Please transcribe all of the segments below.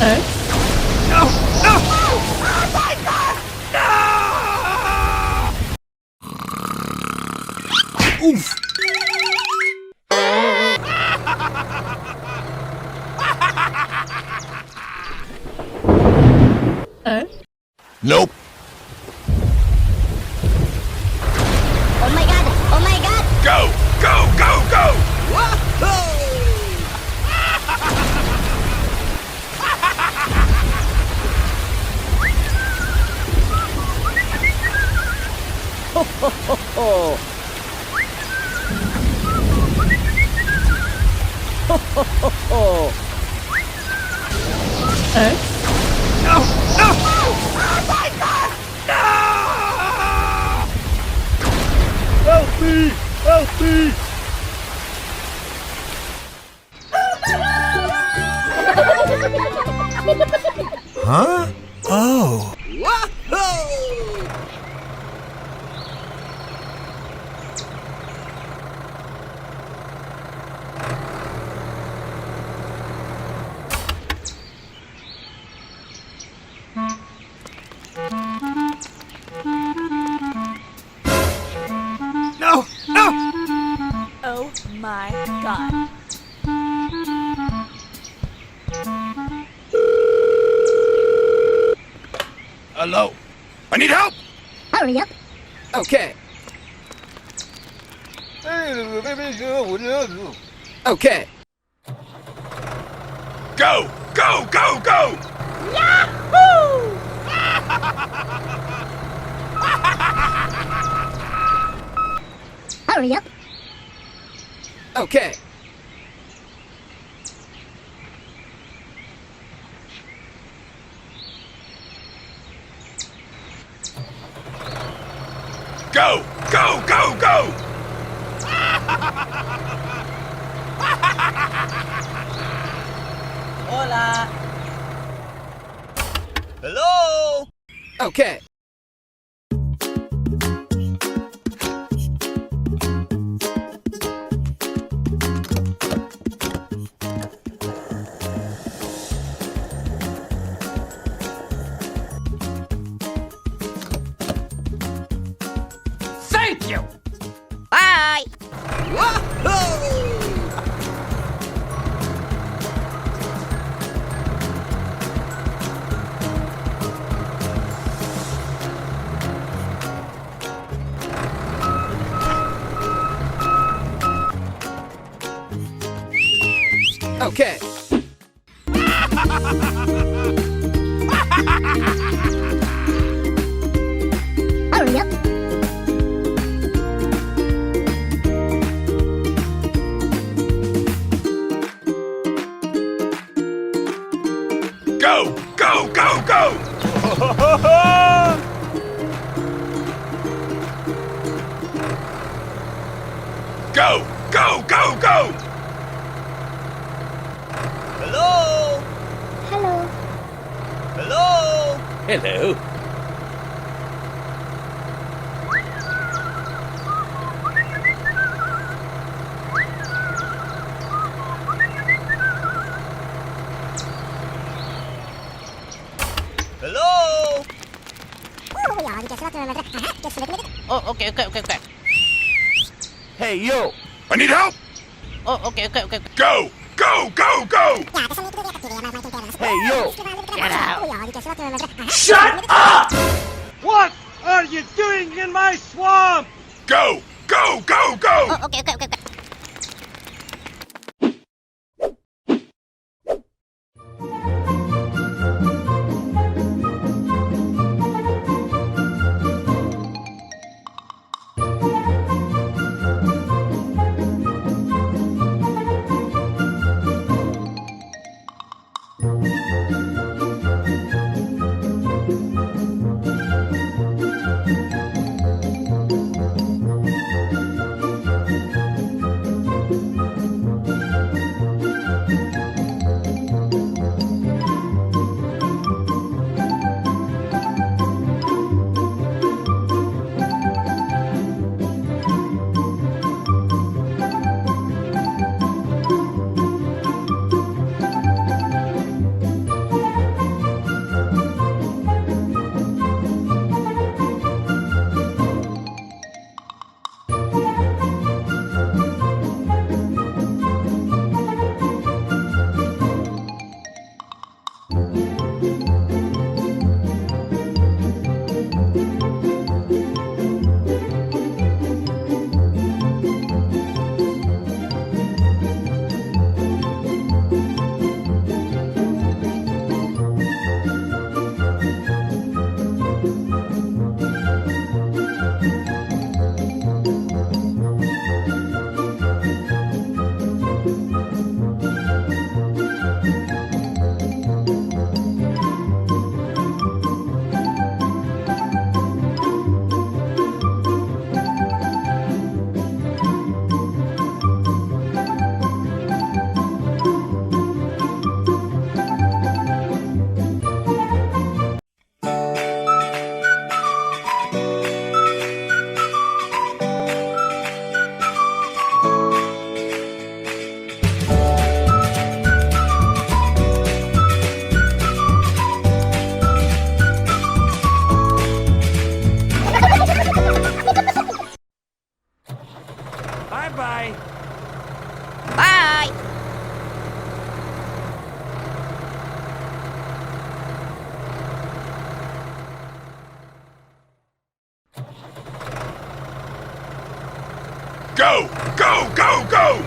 No! No! Oh my God! No! Oof! Nope. Oh my God! Oh my God! Go! Go! Go! Go! Whoa! Ho ho ho ho! Ho ho ho ho! No! No! Oh my God! No! Help me! Help me! Huh? Oh. Whoa! No! No! Oh my God. Hello. I need help. Hurry up! Okay. Okay. Go! Go! Go! Go! Yahoo! Hurry up! Okay. Go! Go! Go! Go! Hola. Hello. Okay. Thank you. Bye! Okay. Hurry up! Go! Go! Go! Go! Go! Go! Go! Go! Hello. Hello! Hello. Hello. Hello. Oh, okay. Hey, yo. I need help. Oh, okay. Go! Go! Go! Go! Hey, yo. Get out. Shut up! What are you doing in my swamp? Go! Go! Go! Go! Oh, okay. Go! Go! Go! Go!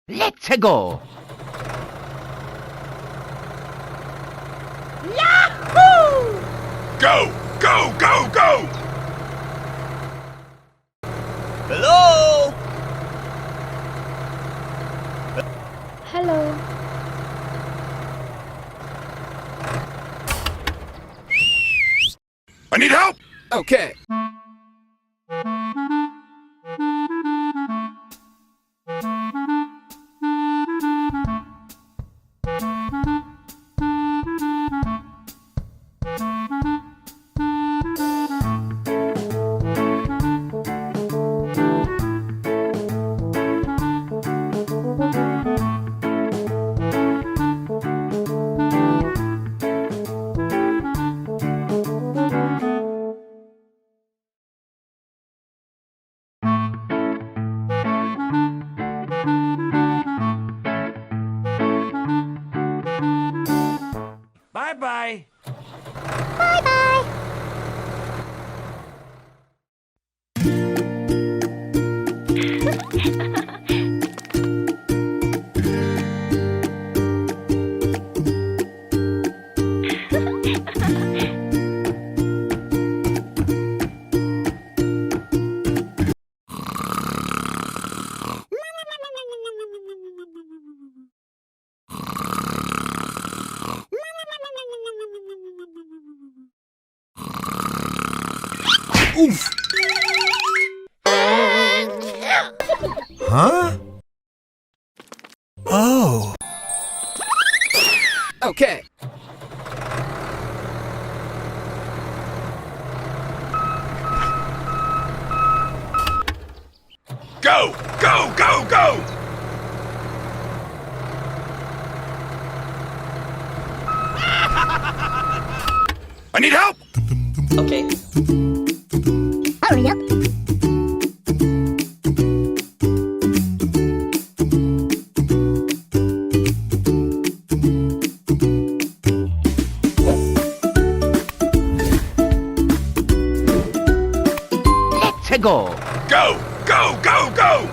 Let's go! Go! Go! Go! Go! Hello? Hello. I need help! Okay. Bye-bye. Oof! Huh? Oh. Okay. Go! Go! Go! Go! I need help! Okay. Hurry up. Let's go! Go! Go! Go! Go!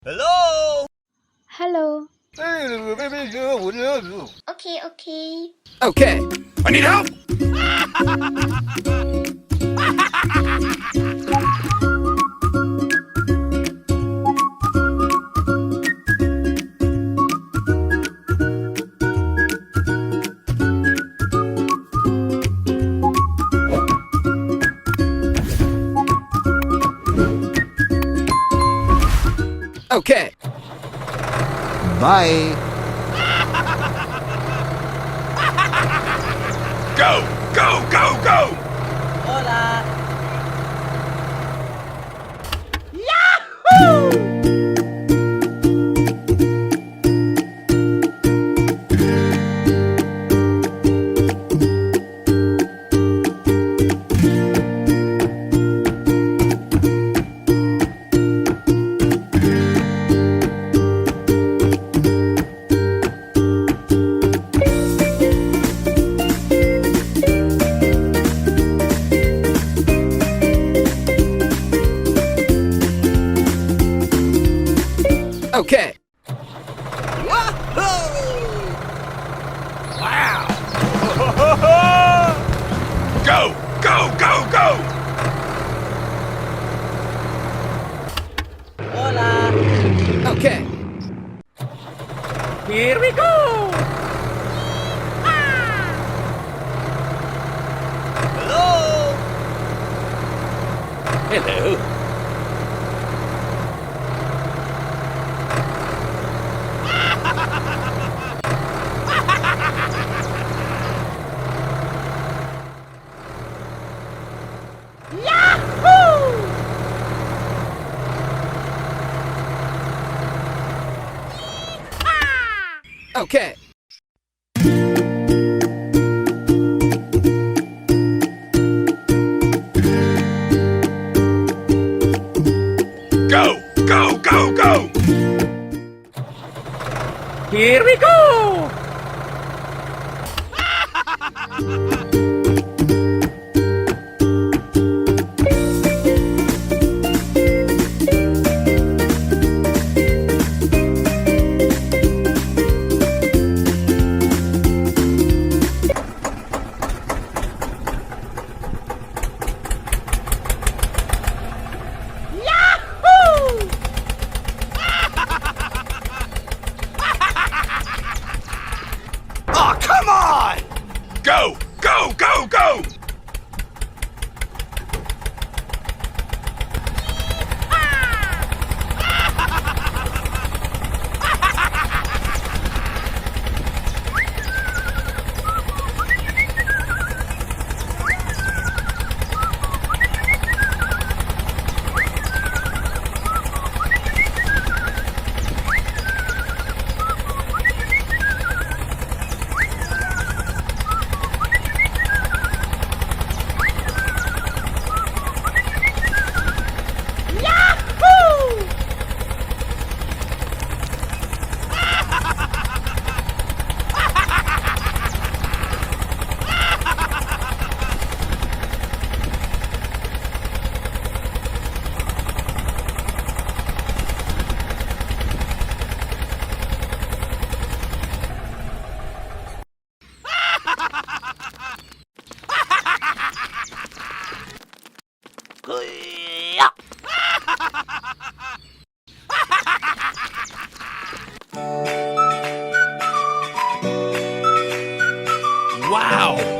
Hello? Hello? Hello. Okay, okay. Okay. I need help! Okay. Bye! Go! Go! Go! Go! Hola! Hello. Okay. Go, go, go, go! Here we go! Oh, come on! Go, go, go, go! Wow!